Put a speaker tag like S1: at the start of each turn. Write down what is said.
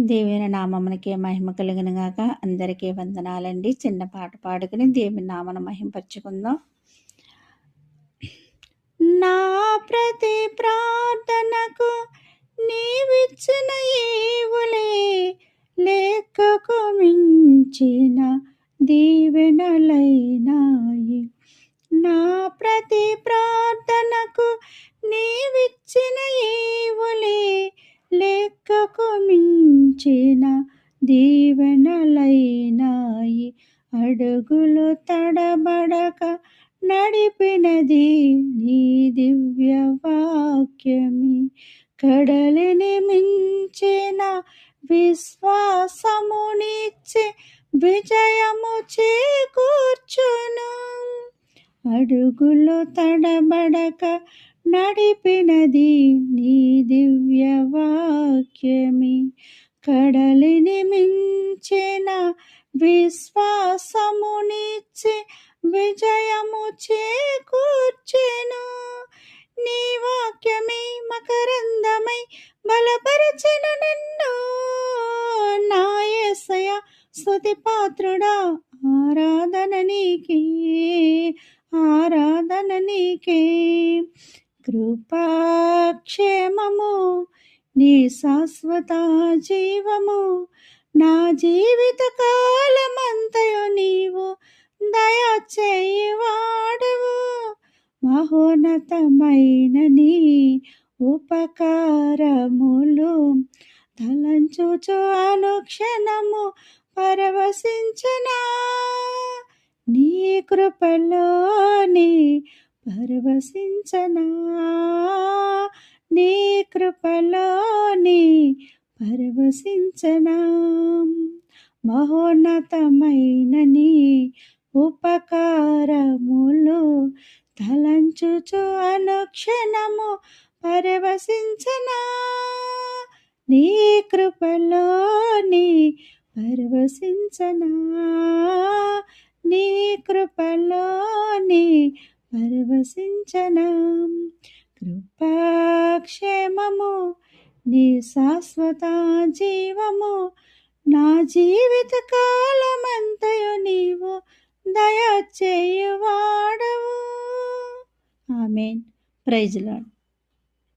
S1: దేవుని నామమునకే మహిమ కలుగును గాక. అందరికీ వందనాలండి. చిన్న పాట పాడుకుని దేవుని నామమున మహింపరచుకుందాం. నా ప్రతి ప్రార్థనకు నీవిచ్చిన ఈవులే లెక్కకు మించిన దీవెనలైనాయి. నా ప్రతి ప్రార్థనకు నీవిచ్చిన ఈవులే లెక్కకు మించిన దీవెనలైనాయి. అడుగులు తడబడక నడిపినది నీ దివ్య వాక్యమే. కడలిని మించిన విశ్వాసమునిచ్చే విజయము చేకూర్చును. అడుగులు తడబడక నడిపినది నీ దివ్య వాక్యమే. కడలిని మించిన విశ్వాసమునిచ్చే విజయము చేకూర్చెను. నీ వాక్యమే మకరందమై బలపరచెను నన్ను. నా యేసయ్య స్తుతి పాత్రుడా, ఆరాధన నీకే, ఆరాధన నీకే. కృపాక్షేమము నీ శాశ్వత జీవము, నా జీవిత కాలమంతయు నీవు దయచేయువాడవు. మహోన్నతమైన నీ ఉపకారములు తలంచుచు అనుక్షణము పరవశించనా. నీ కృపలోని పరవశించనా, నీ కృపలోని పరవశించనా. మహోన్నతమైన నీ ఉపకారములు తలంచుచు అనుక్షణము పరవశించనా. నీ కృపలోని పరవశించనా, నీ కృపలోని పరవశించనా. కృపాక్షేమము నీ శాశ్వత జీవము, నా జీవిత కాలమంతయు నీవు దయచేయువాడవు. ఆమేన్. Praise lord.